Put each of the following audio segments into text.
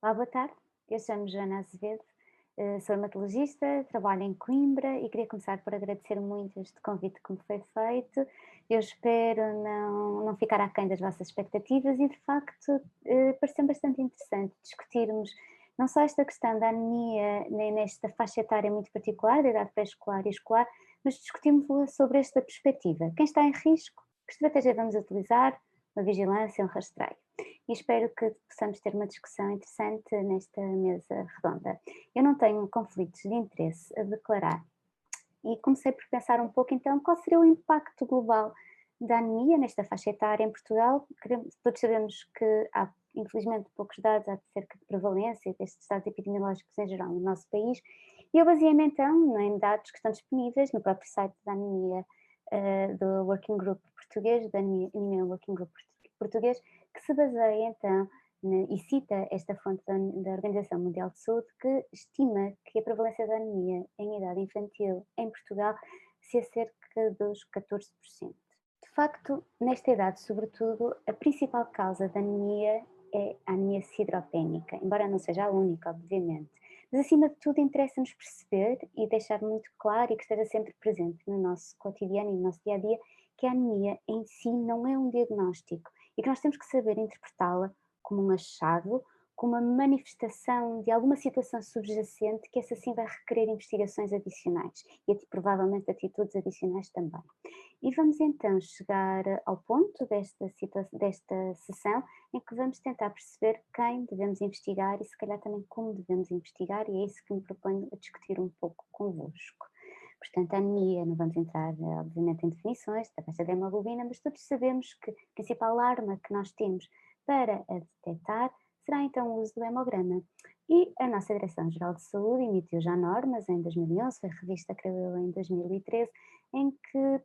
Olá, boa tarde. Eu chamo-me Joana Azevedo, sou hematologista, trabalho em Coimbra e queria começar por agradecer muito este convite que me foi feito. Eu espero não ficar aquém das vossas expectativas e, de facto, pareceu bastante interessante discutirmos não só esta questão da anemia nem nesta faixa etária muito particular, da idade pré-escolar e escolar, mas discutimos sobre esta perspectiva. Quem está em risco, que estratégia vamos utilizar, uma vigilância, um rastreio? E espero que possamos ter uma discussão interessante nesta mesa redonda. Eu não tenho conflitos de interesse a declarar e comecei por pensar um pouco então qual seria o impacto global da anemia nesta faixa etária em Portugal. Todos sabemos que há infelizmente poucos dados acerca de prevalência destes dados epidemiológicos em geral no nosso país e eu baseei-me então em dados que estão disponíveis no próprio site da anemia do Working Group português, da Anemia Working Group português, que se baseia então e cita esta fonte da Organização Mundial de Saúde que estima que a prevalência da anemia em idade infantil em Portugal se cerca dos 14%. De facto, nesta idade, sobretudo, a principal causa da anemia é a anemia sideropénica, embora não seja a única, obviamente. Mas, acima de tudo, interessa-nos perceber e deixar muito claro e que esteja sempre presente no nosso cotidiano e no nosso dia-a-dia que a anemia em si não é um diagnóstico e que nós temos que saber interpretá-la como um achado, como uma manifestação de alguma situação subjacente que essa sim vai requerer investigações adicionais e provavelmente atitudes adicionais também. E vamos então chegar ao ponto desta sessão em que vamos tentar perceber quem devemos investigar e se calhar também como devemos investigar e é isso que me proponho a discutir um pouco convosco. Portanto, a anemia, não vamos entrar obviamente em definições da baixa da hemoglobina, mas todos sabemos que a principal arma que nós temos para a detectar será então o uso do hemograma. E a nossa Direção-Geral de Saúde emitiu já normas em 2011, foi revista, creio eu, em 2013, em que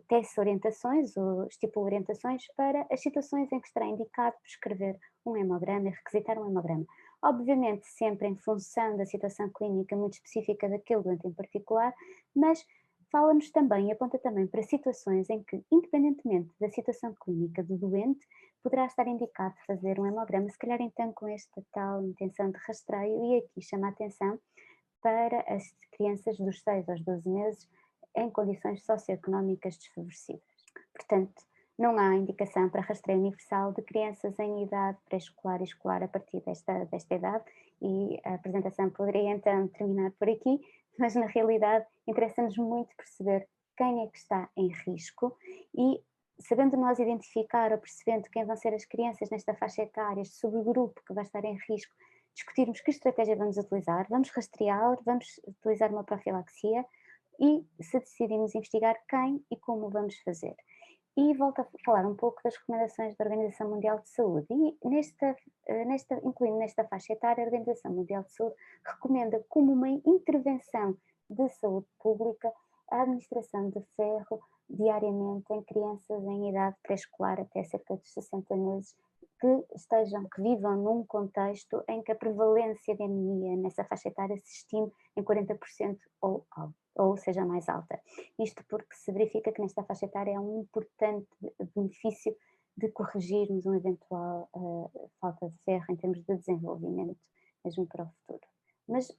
tece orientações ou estipula orientações para as situações em que estará indicado prescrever um hemograma e requisitar um hemograma. Obviamente sempre em função da situação clínica muito específica daquele doente em particular, mas fala-nos também e aponta também para situações em que, independentemente da situação clínica do doente, poderá estar indicado fazer um hemograma, se calhar então com esta tal intenção de rastreio, e aqui chama a atenção para as crianças dos 6 aos 12 meses em condições socioeconómicas desfavorecidas. Portanto, não há indicação para rastreio universal de crianças em idade pré-escolar e escolar a partir desta idade e a apresentação poderia então terminar por aqui, mas na realidade interessa-nos muito perceber quem é que está em risco e sabendo nós identificar ou percebendo quem vão ser as crianças nesta faixa etária, este subgrupo que vai estar em risco, discutirmos que estratégia vamos utilizar, vamos rastrear, vamos utilizar uma profilaxia e se decidimos investigar quem e como vamos fazer. E volto a falar um pouco das recomendações da Organização Mundial de Saúde e incluindo nesta faixa etária, a Organização Mundial de Saúde recomenda como uma intervenção de saúde pública a administração de ferro diariamente em crianças em idade pré-escolar até cerca de 60 meses que vivam num contexto em que a prevalência de anemia nessa faixa etária se estime em 40% ou seja mais alta. Isto porque se verifica que nesta faixa etária há um importante benefício de corrigirmos uma eventual falta de ferro em termos de desenvolvimento, mesmo para o futuro. Mas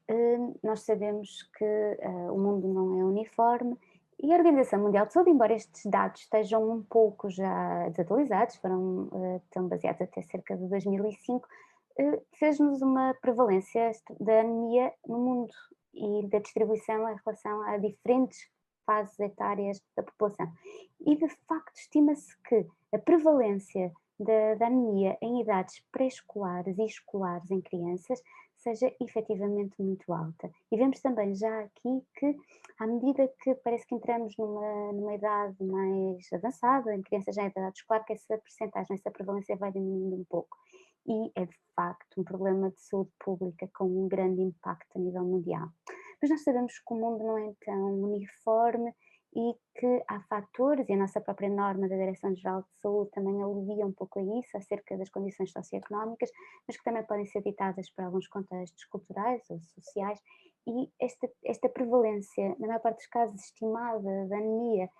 nós sabemos que o mundo não é uniforme e a Organização Mundial de Saúde, embora estes dados estejam um pouco já desatualizados, estão baseados até cerca de 2005, fez-nos uma prevalência da anemia no mundo e da distribuição em relação a diferentes fases etárias da população. E de facto estima-se que a prevalência da anemia em idades pré-escolares e escolares em crianças seja efetivamente muito alta. E vemos também já aqui que, à medida que parece que entramos numa idade mais avançada, em crianças já em idade escolar, que essa percentagem, essa prevalência vai diminuindo um pouco. E é de facto um problema de saúde pública com um grande impacto a nível mundial. Mas nós sabemos que o mundo não é tão uniforme e que há fatores, e a nossa própria norma da Direção-Geral de Saúde também alivia um pouco a isso, acerca das condições socioeconómicas, mas que também podem ser ditadas por alguns contextos culturais ou sociais, e esta prevalência, na maior parte dos casos estimada, da anemia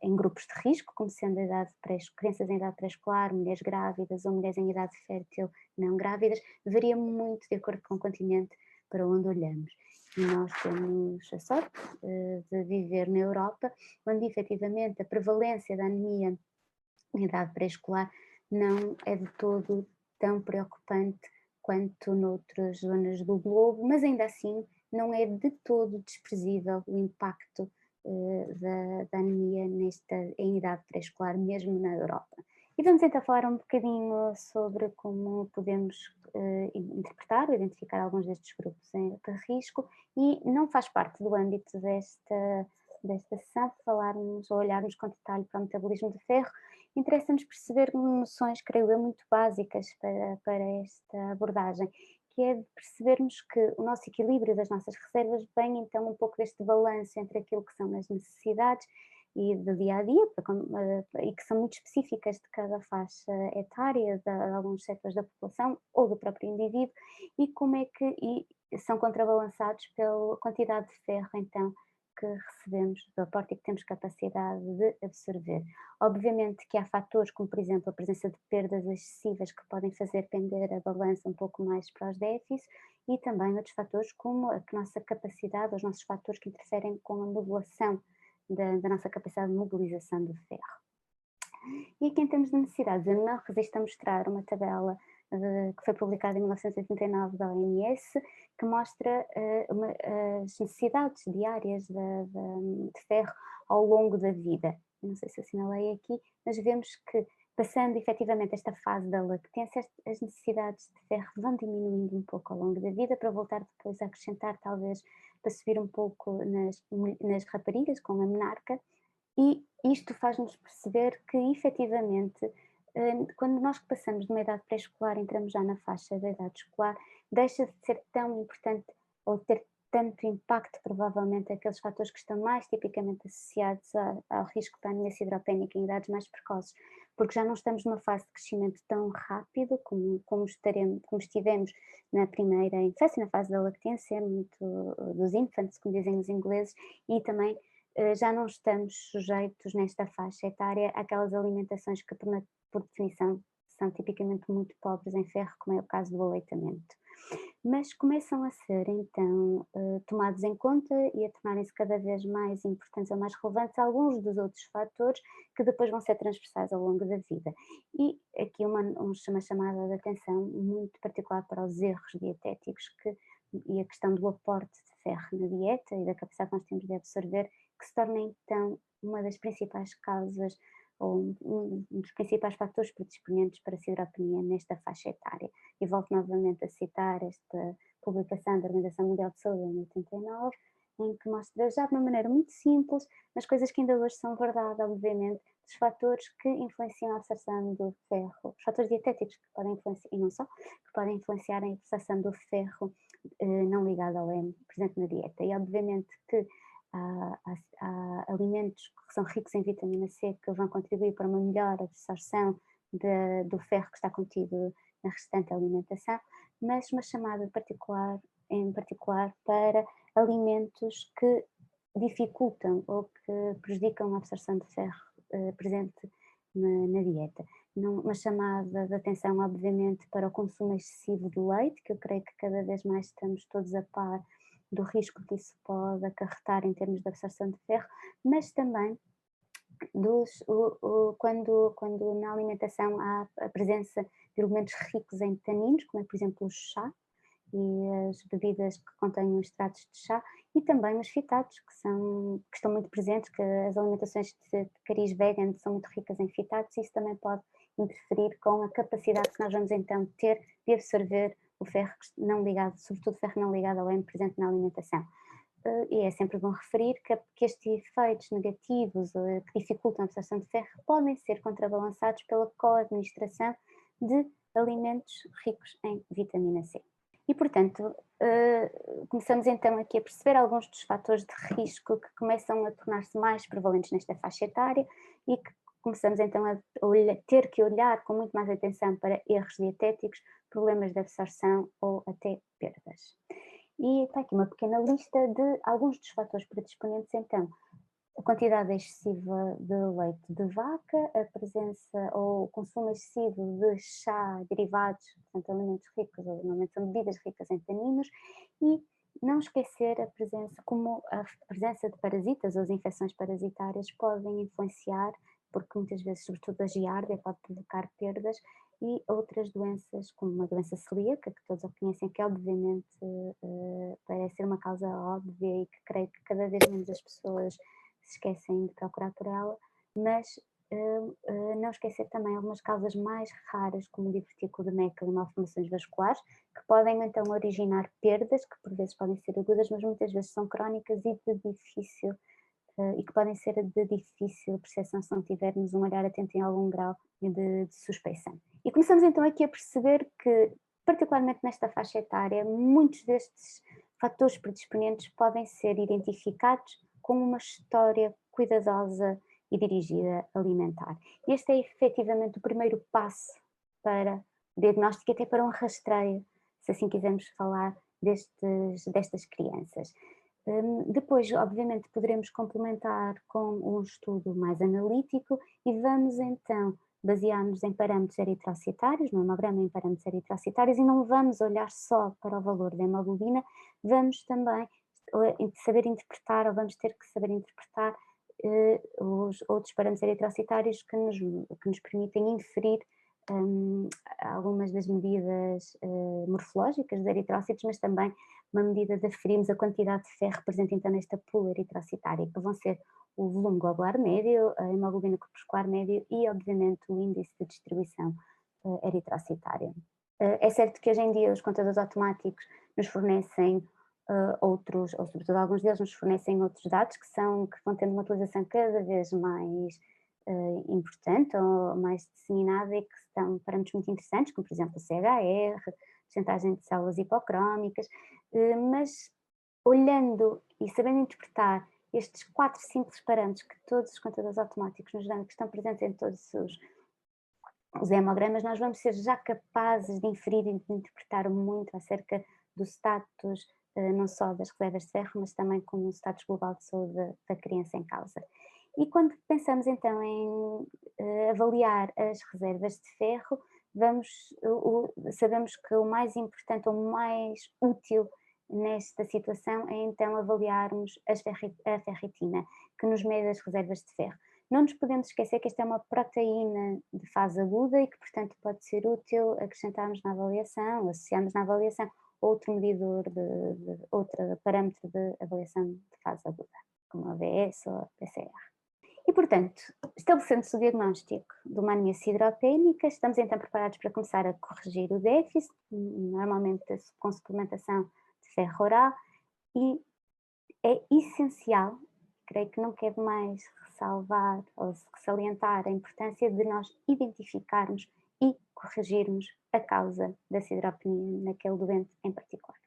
em grupos de risco, como sendo a idade crianças em idade pré-escolar, mulheres grávidas ou mulheres em idade fértil não grávidas, varia muito de acordo com o continente para onde olhamos. E nós temos a sorte de viver na Europa, onde efetivamente a prevalência da anemia em idade pré-escolar não é de todo tão preocupante quanto noutras zonas do globo, mas ainda assim não é de todo desprezível o impacto da anemia em idade pré-escolar, mesmo na Europa. E vamos então falar um bocadinho sobre como podemos interpretar ou identificar alguns destes grupos de risco, e não faz parte do âmbito desta sessão falarmos ou olharmos com detalhe para o metabolismo de ferro. Interessa-nos perceber noções, creio eu, muito básicas para esta abordagem, que é de percebermos que o nosso equilíbrio das nossas reservas vem então um pouco deste balanço entre aquilo que são as necessidades e do dia a dia, e que são muito específicas de cada faixa etária, de alguns setores da população ou do próprio indivíduo, e como é que são contrabalançados pela quantidade de ferro então que recebemos do aporte e que temos capacidade de absorver. Obviamente que há fatores como, por exemplo, a presença de perdas excessivas que podem fazer pender a balança um pouco mais para os déficits, e também outros fatores como a nossa capacidade, os nossos fatores que interferem com a modulação da nossa capacidade de mobilização do ferro. E aqui em termos de necessidades, eu não resisto a mostrar uma tabela que foi publicada em 1989 da OMS, que mostra as necessidades diárias de ferro ao longo da vida. Não sei se assinalei aqui, mas vemos que, passando efetivamente esta fase da lactência, as necessidades de ferro vão diminuindo um pouco ao longo da vida, para voltar depois a acrescentar, talvez, para subir um pouco nas raparigas, com a menarca. E isto faz-nos perceber que, efetivamente, quando nós passamos de uma idade pré-escolar, entramos já na faixa da idade escolar, deixa de ser tão importante ou ter tanto impacto, provavelmente, aqueles fatores que estão mais tipicamente associados ao risco para a anemia sideropénica em idades mais precoces, porque já não estamos numa fase de crescimento tão rápido como estivemos na primeira infância, na fase da lactência, muito dos infants, como dizem os ingleses, e também já não estamos sujeitos nesta faixa etária àquelas alimentações que, por definição, são tipicamente muito pobres em ferro, como é o caso do aleitamento. Mas começam a ser, então, tomados em conta e a tornarem-se cada vez mais importantes ou mais relevantes alguns dos outros fatores que depois vão ser transversais ao longo da vida. E aqui uma chamada de atenção muito particular para os erros dietéticos e a questão do aporte de ferro na dieta e da capacidade que nós temos de absorver, que se torna então uma das principais causas ou um dos principais fatores predisponentes para a sideropenia nesta faixa etária. E volto novamente a citar esta publicação da Organização Mundial de Saúde em 89, em que mostra já de uma maneira muito simples, mas coisas que ainda hoje são verdade, obviamente, dos fatores que influenciam a absorção do ferro, os fatores dietéticos que podem influenciar, e não só, que podem influenciar a absorção do ferro não ligado ao M presente na dieta. E obviamente que há alimentos que são ricos em vitamina C que vão contribuir para uma melhor absorção do ferro que está contido na restante alimentação, mas uma chamada em particular para alimentos que dificultam ou que prejudicam a absorção de ferro presente na dieta. Uma chamada de atenção, obviamente, para o consumo excessivo de leite, que eu creio que cada vez mais estamos todos a par do risco que isso pode acarretar em termos de absorção de ferro, mas também quando na alimentação há a presença de elementos ricos em taninos, como é, por exemplo, o chá e as bebidas que contêm extratos de chá, e também os fitatos, que estão muito presentes, que as alimentações de cariz vegan são muito ricas em fitatos, e isso também pode interferir com a capacidade que nós vamos então ter de absorver o ferro não ligado, sobretudo o ferro não ligado ao M presente na alimentação. E é sempre bom referir que estes efeitos negativos que dificultam a absorção de ferro podem ser contrabalançados pela co-administração de alimentos ricos em vitamina C. E, portanto, começamos então aqui a perceber alguns dos fatores de risco que começam a tornar-se mais prevalentes nesta faixa etária e que começamos então a ter que olhar com muito mais atenção para erros dietéticos, problemas de absorção ou até perdas. E está aqui uma pequena lista de alguns dos fatores predisponentes, então, a quantidade excessiva de leite de vaca, a presença ou o consumo excessivo de chá, derivados, portanto alimentos ricos, ou normalmente são bebidas ricas em taninos, e não esquecer a presença, como a presença de parasitas ou as infecções parasitárias podem influenciar, porque muitas vezes, sobretudo a giardia, pode provocar perdas, e outras doenças, como uma doença celíaca, que todos a conhecem, que obviamente parece ser uma causa óbvia e que creio que cada vez menos as pessoas se esquecem de procurar por ela, mas não esquecer também algumas causas mais raras, como o divertículo de Meckel e malformações vasculares, que podem então originar perdas, que por vezes podem ser agudas, mas muitas vezes são crónicas e de difícil e que podem ser de difícil percepção se não tivermos um olhar atento em algum grau de suspeição. E começamos então aqui a perceber que, particularmente nesta faixa etária, muitos destes fatores predisponentes podem ser identificados com uma história cuidadosa e dirigida alimentar. Este é efetivamente o primeiro passo para o diagnóstico e até para um rastreio, se assim quisermos falar, destas crianças. Depois, obviamente, poderemos complementar com um estudo mais analítico e vamos então basear-nos em parâmetros eritrocitários, no hemograma em parâmetros eritrocitários, e não vamos olhar só para o valor da hemoglobina, vamos também saber interpretar, ou vamos ter que saber interpretar os outros parâmetros eritrocitários que nos permitem inferir algumas das medidas morfológicas dos eritrócitos, mas também uma medida de aferirmos a quantidade de ferro presente então nesta pula eritrocitária, que vão ser o volume globular médio, a hemoglobina corpuscular médio e, obviamente, o índice de distribuição eritrocitária. É certo que hoje em dia os contadores automáticos nos fornecem outros, ou sobretudo alguns deles nos fornecem outros dados que vão tendo uma utilização cada vez mais importante ou mais disseminada e que são parâmetros muito interessantes, como por exemplo o CHR, percentagem de células hipocrómicas, mas olhando e sabendo interpretar estes 4 simples parâmetros que todos os contadores automáticos nos dão, que estão presentes em todos os hemogramas, nós vamos ser já capazes de inferir e de interpretar muito acerca do status, não só das reservas de ferro, mas também como o status global de saúde da criança em causa. E quando pensamos então em avaliar as reservas de ferro, sabemos que o mais importante ou o mais útil nesta situação é então avaliarmos a ferritina, que nos mede as reservas de ferro. Não nos podemos esquecer que esta é uma proteína de fase aguda e que, portanto, pode ser útil acrescentarmos na avaliação, associarmos na avaliação outro medidor, outro parâmetro de avaliação de fase aguda, como a AVS ou a PCR. E, portanto, estabelecendo-se o diagnóstico de uma anemia sideropénica, estamos então preparados para começar a corrigir o déficit, normalmente com suplementação de ferro oral, e é essencial, creio que não quer mais ressalvar ou salientar a importância de nós identificarmos e corrigirmos a causa da sideropenia naquele doente em particular.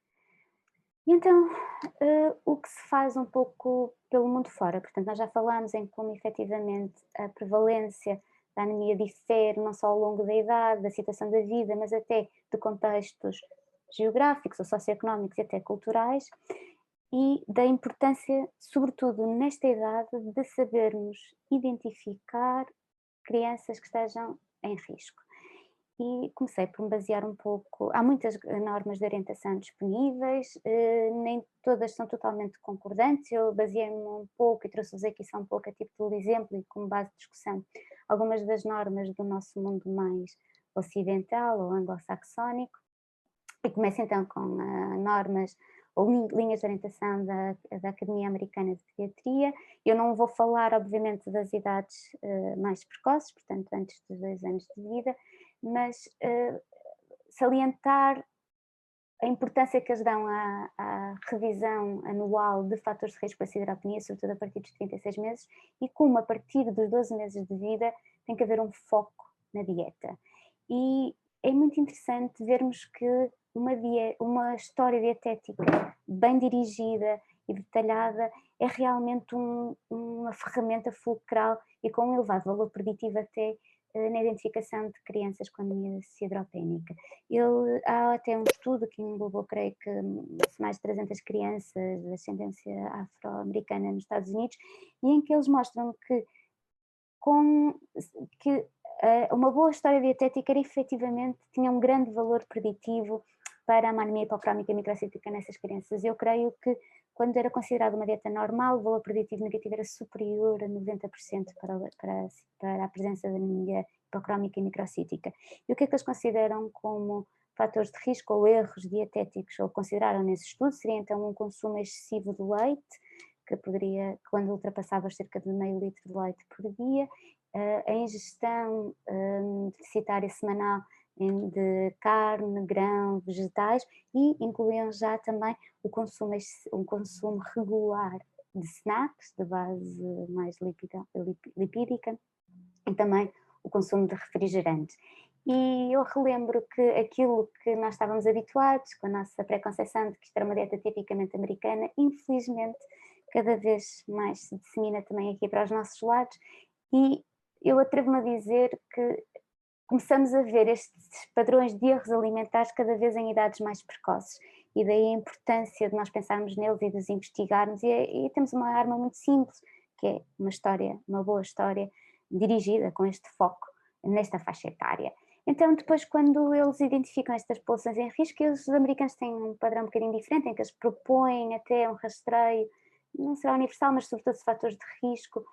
E então, o que se faz um pouco pelo mundo fora, portanto, nós já falámos em como efetivamente a prevalência da anemia difere não só ao longo da idade, da situação da vida, mas até de contextos geográficos ou socioeconómicos e até culturais, e da importância, sobretudo nesta idade, de sabermos identificar crianças que estejam em risco. E comecei por me basear um pouco. Há muitas normas de orientação disponíveis, nem todas são totalmente concordantes. Eu baseei-me um pouco e trouxe-vos aqui só um pouco a título de exemplo e como base de discussão algumas das normas do nosso mundo mais ocidental ou anglo-saxónico. E começo então com normas ou linhas de orientação da Academia Americana de Pediatria. Eu não vou falar, obviamente, das idades mais precoces, portanto, antes dos 2 anos de vida, mas salientar a importância que eles dão à revisão anual de fatores de risco para a sideropenia, sobretudo a partir dos 36 meses, e como a partir dos 12 meses de vida tem que haver um foco na dieta. E é muito interessante vermos que uma história dietética bem dirigida e detalhada é realmente uma ferramenta fulcral e com um elevado valor preditivo até na identificação de crianças com anemia cidropénica. Há até um estudo que englobou, creio que, mais de 300 crianças de ascendência afro-americana nos Estados Unidos, e em que eles mostram com, que uma boa história dietética era efetivamente, tinha um grande valor preditivo para a anemia hipocrómica microcítica nessas crianças. Eu creio que quando era considerada uma dieta normal, o valor preditivo negativo era superior a 90% para a presença de anemia hipocrómica e microcítica. E o que é que eles consideram como fatores de risco ou erros dietéticos, ou consideraram nesse estudo, seria então um consumo excessivo de leite, que poderia, quando ultrapassava cerca de meio litro de leite por dia, a ingestão deficitária semanal de carne, grão, vegetais, e incluíam já também um consumo regular de snacks de base mais lipídica e também o consumo de refrigerantes. E eu relembro que aquilo que nós estávamos habituados com a nossa pré-conceição de que isto era uma dieta tipicamente americana, infelizmente cada vez mais se dissemina também aqui para os nossos lados, e eu atrevo-me a dizer que começamos a ver estes padrões de erros alimentares cada vez em idades mais precoces, e daí a importância de nós pensarmos neles e de os investigarmos, e temos uma arma muito simples, que é uma boa história, dirigida com este foco nesta faixa etária. Então depois, quando eles identificam estas populações em risco, os americanos têm um padrão um bocadinho diferente, em que eles propõem até um rastreio, não será universal, mas sobretudo de fatores de risco,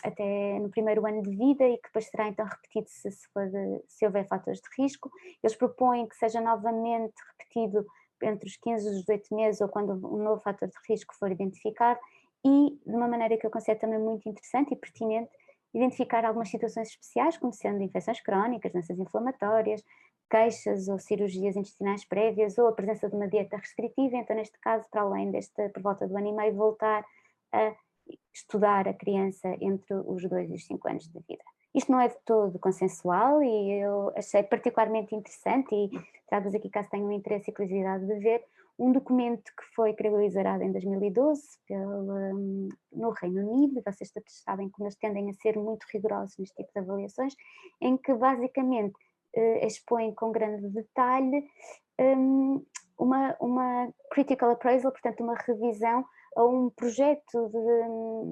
até no primeiro ano de vida, e que depois será então repetido se houver fatores de risco. Eles propõem que seja novamente repetido entre os 15 e os 18 meses, ou quando um novo fator de risco for identificado, e de uma maneira que eu considero também muito interessante e pertinente, identificar algumas situações especiais, como sendo infecções crónicas, doenças inflamatórias, queixas ou cirurgias intestinais prévias, ou a presença de uma dieta restritiva. Então, neste caso, para além por volta do ano e meio, voltar a estudar a criança entre os 2 e os 5 anos de vida. Isto não é de todo consensual, e eu achei particularmente interessante, e trago-vos aqui, caso tenham interesse e curiosidade de ver, um documento que foi, creio, exarado em 2012 no Reino Unido, e vocês todos sabem como eles tendem a ser muito rigorosos neste tipo de avaliações, em que basicamente expõem com grande detalhe uma critical appraisal, portanto uma revisão a um projeto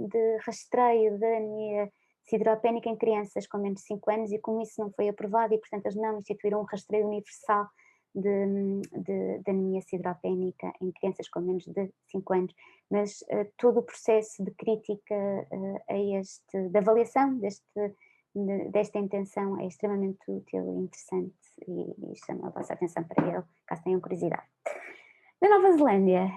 de rastreio da anemia sideropénica em crianças com menos de 5 anos, e como isso não foi aprovado, e portanto eles não instituíram um rastreio universal de anemia sideropénica em crianças com menos de 5 anos, mas todo o processo de crítica de avaliação desta intenção é extremamente útil e interessante, e chamo a vossa atenção para ele, caso tenham curiosidade. Na Nova Zelândia,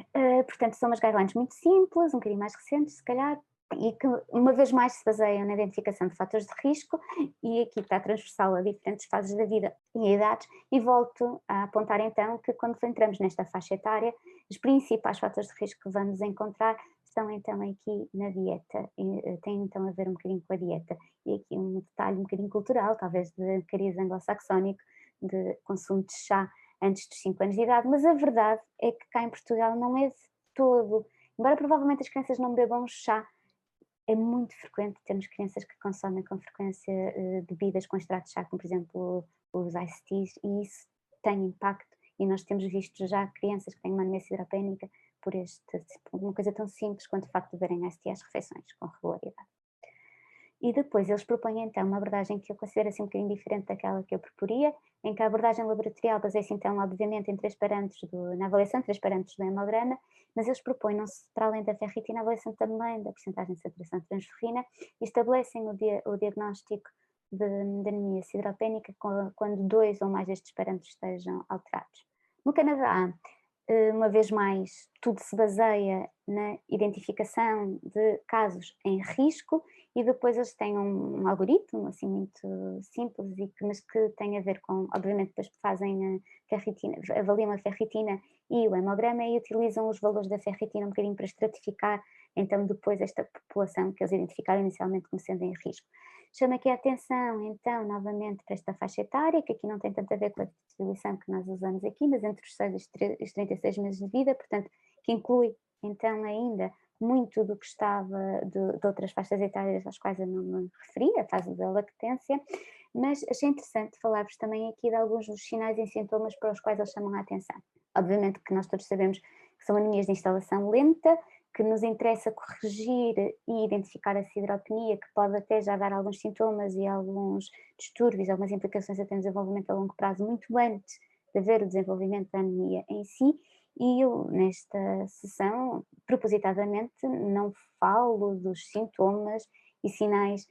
portanto, são umas guidelines muito simples, um bocadinho mais recentes, se calhar, e que uma vez mais se baseiam na identificação de fatores de risco, e aqui está transversal a diferentes fases da vida e idades, e volto a apontar então que quando entramos nesta faixa etária, os principais fatores de risco que vamos encontrar estão então aqui na dieta, e tem então a ver um bocadinho com a dieta, e aqui um detalhe um bocadinho cultural, talvez de cariz anglo-saxónico, de consumo de chá antes dos 5 anos de idade, mas a verdade é que cá em Portugal não é de todo, embora provavelmente as crianças não bebam chá, é muito frequente termos crianças que consomem com frequência bebidas com extrato de chá, como por exemplo os iced teas, e isso tem impacto, e nós temos visto já crianças que têm uma anemia sideropénica por uma coisa tão simples quanto o facto de beberem iced tea às refeições com regularidade. E depois eles propõem então uma abordagem que eu considero assim um bocadinho diferente daquela que eu proporia, em que a abordagem laboratorial baseia-se então obviamente em na avaliação de 3 parâmetros do hemograma, mas eles propõem-se, para além da ferritina, a avaliação também da percentagem de saturação de transferrina, e estabelecem o diagnóstico de anemia sideropénica quando 2 ou mais destes parâmetros estejam alterados. No Canadá, uma vez mais, tudo se baseia na identificação de casos em risco, e depois eles têm um algoritmo assim muito simples, mas que tem a ver com, obviamente depois fazem a ferritina, avaliam a ferritina e o hemograma, e utilizam os valores da ferritina um bocadinho para estratificar então depois esta população que eles identificaram inicialmente como sendo em risco. Chama aqui a atenção então novamente para esta faixa etária, que aqui não tem tanto a ver com a distribuição que nós usamos aqui, mas entre os 6 e os 36 meses de vida, portanto que inclui então ainda muito do que estava de outras faixas etárias às quais eu não me referi, a fase da lactência, mas achei interessante falar-vos também aqui de alguns dos sinais e sintomas para os quais eles chamam a atenção. Obviamente que nós todos sabemos que são anemias de instalação lenta, que nos interessa corrigir e identificar a sideropenia, que pode até já dar alguns sintomas e alguns distúrbios, algumas implicações até no desenvolvimento a longo prazo, muito antes de haver o desenvolvimento da anemia em si. E eu, nesta sessão, propositadamente, não falo dos sintomas e sinais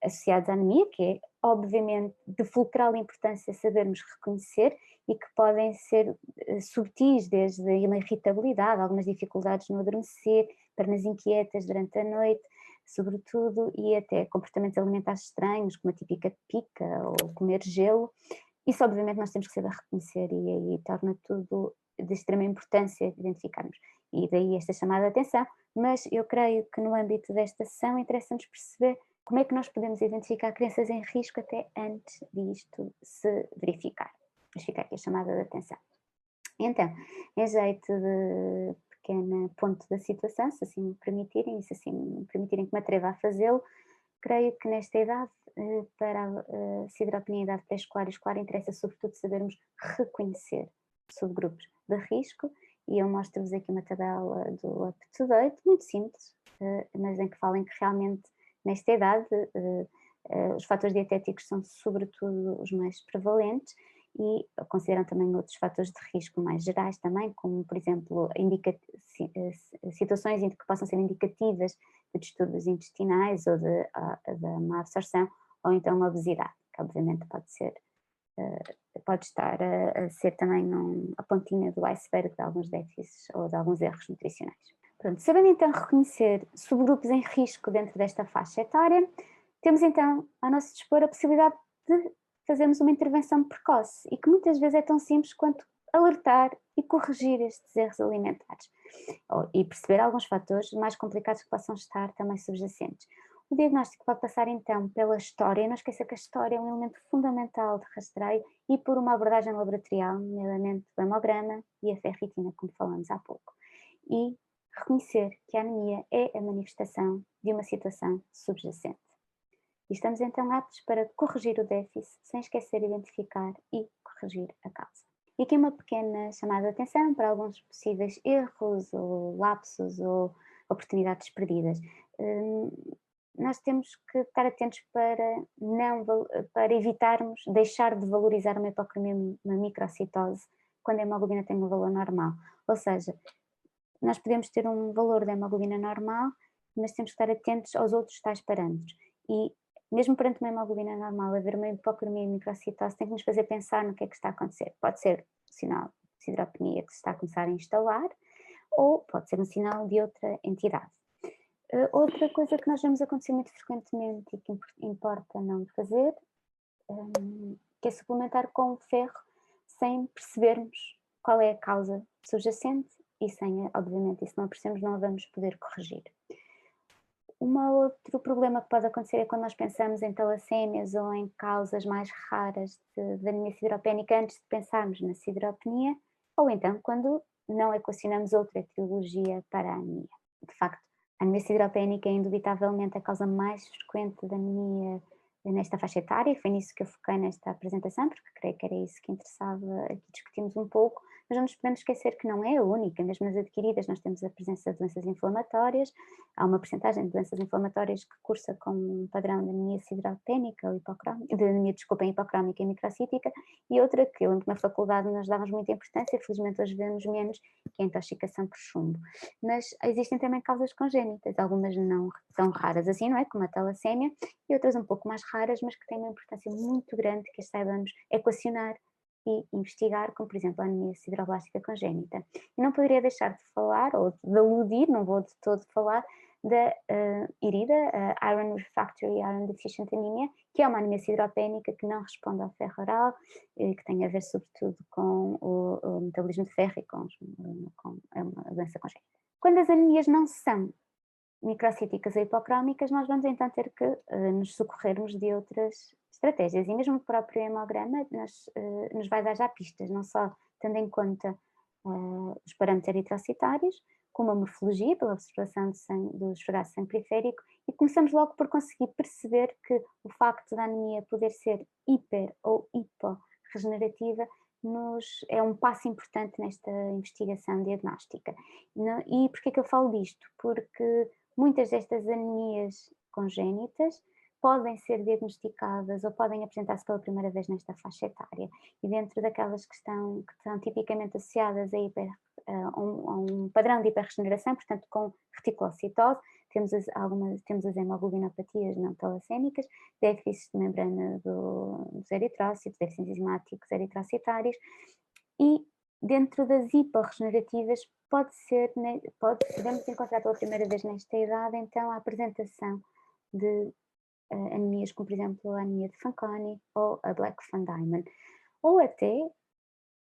associados à anemia, que é obviamente de fulcral importância sabermos reconhecer e que podem ser subtis, desde uma irritabilidade, algumas dificuldades no adormecer, pernas inquietas durante a noite, sobretudo, e até comportamentos alimentares estranhos, como a típica pica ou comer gelo. Isso obviamente nós temos que saber reconhecer e aí torna tudo de extrema importância identificarmos. E daí esta chamada de atenção, mas eu creio que no âmbito desta sessão interessa-nos perceber como é que nós podemos identificar crianças em risco até antes disto se verificar. Mas fica aqui a chamada de atenção. Então, em jeito de pequena ponto da situação, se assim me permitirem, e se assim me permitirem que me atreva a fazê-lo, creio que nesta idade, para a sideropenia em idade pré-escolar e escolar, interessa sobretudo sabermos reconhecer subgrupos de risco, e eu mostro-vos aqui uma tabela do Up to Date, muito simples, mas em que falam que realmente nesta idade os fatores dietéticos são sobretudo os mais prevalentes e consideram também outros fatores de risco mais gerais também, como por exemplo situações que possam ser indicativas de distúrbios intestinais ou da má absorção, ou então obesidade, que obviamente pode estar a ser também a pontinha do iceberg de alguns déficits ou de alguns erros nutricionais. Pronto, sabendo então reconhecer subgrupos em risco dentro desta faixa etária, temos então ao nosso dispor a possibilidade de fazermos uma intervenção precoce e que muitas vezes é tão simples quanto alertar e corrigir estes erros alimentares e perceber alguns fatores mais complicados que possam estar também subjacentes. O diagnóstico vai passar então pela história, não esqueça que a história é um elemento fundamental de rastreio e por uma abordagem laboratorial, nomeadamente o hemograma e a ferritina, como falamos há pouco. E reconhecer que a anemia é a manifestação de uma situação subjacente. E estamos então aptos para corrigir o déficit sem esquecer de identificar e corrigir a causa. E aqui uma pequena chamada de atenção para alguns possíveis erros ou lapsos ou oportunidades perdidas. Nós temos que estar atentos para evitarmos deixar de valorizar uma hipocromia, uma microcitose, quando a hemoglobina tem um valor normal. Ou seja, nós podemos ter um valor de hemoglobina normal, mas temos que estar atentos aos outros tais parâmetros. E mesmo perante uma hemoglobina normal, haver uma hipocromia e microcitose tem que nos fazer pensar no que é que está a acontecer. Pode ser um sinal de sideropenia que se está a começar a instalar, ou pode ser um sinal de outra entidade. Outra coisa que nós vemos acontecer muito frequentemente e que importa não fazer, que é suplementar com ferro sem percebermos qual é a causa subjacente e sem, obviamente, e se não percebemos não a vamos poder corrigir. Outro problema que pode acontecer é quando nós pensamos em talassémias ou em causas mais raras de anemia sideropénica antes de pensarmos na sideropenia, ou então quando não equacionamos outra etiologia para a anemia. De facto, a anemia sideropénica é indubitavelmente a causa mais frequente de anemia nesta faixa etária, foi nisso que eu foquei nesta apresentação, porque creio que era isso que interessava aqui discutirmos um pouco, mas não nos podemos esquecer que não é a única, mesmo nas adquiridas nós temos a presença de doenças inflamatórias, há uma percentagem de doenças inflamatórias que cursa com um padrão de anemia sideropénica, ou hipocrómica e microcítica, e outra que eu, na faculdade, nós dávamos muita importância, felizmente hoje vemos menos, que é a intoxicação por chumbo. Mas existem também causas congénitas, algumas não tão raras assim, não é? Como a talassémia, e outras um pouco mais raras, mas que têm uma importância muito grande que as saibamos equacionar e investigar, como por exemplo a anemia sideroblástica congénita. E não poderia deixar de falar, ou de aludir, não vou de todo falar, da IRIDA, a Iron Refractory Iron Deficient Anemia, que é uma anemia sideropénica que não responde ao ferro oral, que tem a ver sobretudo com o metabolismo de ferro e com a doença congénita. Quando as anemias não são microcíticas ou hipocrómicas, nós vamos então ter que nos socorrermos de outras estratégias, e mesmo o próprio hemograma nos vai dar já pistas, não só tendo em conta os parâmetros eritrocitários, com uma morfologia, pela observação do esfregaço de sangue periférico, e começamos logo por conseguir perceber que o facto da anemia poder ser hiper ou hiporregenerativa é um passo importante nesta investigação diagnóstica. E porquê é que eu falo disto? Porque muitas destas anemias congénitas podem ser diagnosticadas ou podem apresentar-se pela primeira vez nesta faixa etária. E dentro daquelas que estão tipicamente associadas a um padrão de hiperregeneração, portanto com reticulocitose, temos as hemoglobinopatias não talassémicas, déficits de membrana dos eritrócitos, déficits enzimáticos eritrocitários, e dentro das hiporregenerativas podemos encontrar pela primeira vez nesta idade então a apresentação de anemias como por exemplo a anemia de Fanconi ou a Black Van Diemen, ou até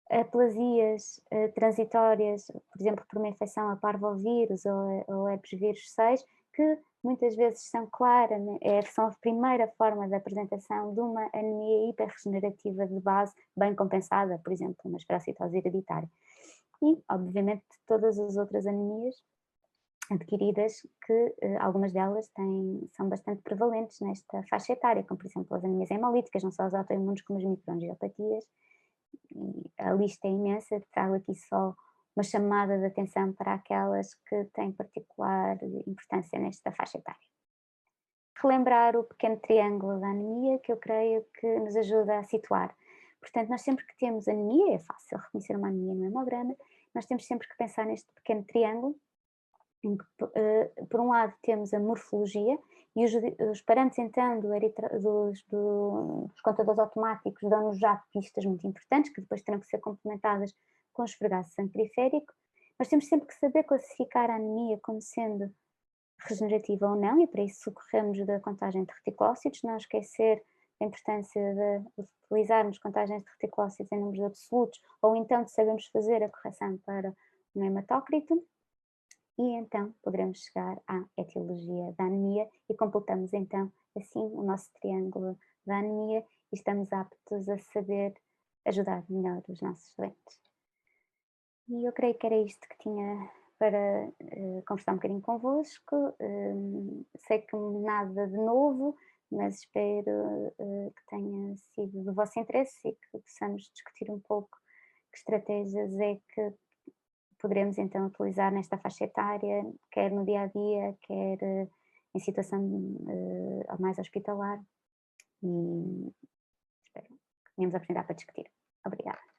aplasias transitórias, por exemplo, por uma infecção a parvovírus ou herpes vírus 6, que muitas vezes são claras, são a primeira forma de apresentação de uma anemia hiperregenerativa de base bem compensada, por exemplo, uma esferocitose hereditária. E, obviamente, todas as outras anemias adquiridas, que algumas delas são bastante prevalentes nesta faixa etária, como por exemplo as anemias hemolíticas, não só as autoimunes como as microangiopatias. E a lista é imensa, trago aqui só uma chamada de atenção para aquelas que têm particular importância nesta faixa etária. Relembrar o pequeno triângulo da anemia, que eu creio que nos ajuda a situar. Portanto, nós sempre que temos anemia, é fácil reconhecer uma anemia no hemograma, nós temos sempre que pensar neste pequeno triângulo, em que, por um lado, temos a morfologia, e os parâmetros, então, dos contadores automáticos dão-nos já pistas muito importantes, que depois terão que ser complementadas com o esfregaço de sangue periférico. Nós temos sempre que saber classificar a anemia como sendo regenerativa ou não, e para isso socorremos da contagem de reticulócitos, não esquecer a importância de utilizarmos contagens de reticulócitos em números absolutos, ou então de sabermos fazer a correção para um hematócrito. E então poderemos chegar à etiologia da anemia e completamos então assim o nosso triângulo da anemia e estamos aptos a saber ajudar melhor os nossos doentes. E eu creio que era isto que tinha para conversar um bocadinho convosco. Sei que nada de novo, mas espero que tenha sido do vosso interesse e que possamos discutir um pouco que estratégias é que poderemos então utilizar nesta faixa etária, quer no dia a dia, quer em situação mais hospitalar, e espero que tenhamos a oportunidade para discutir. Obrigada.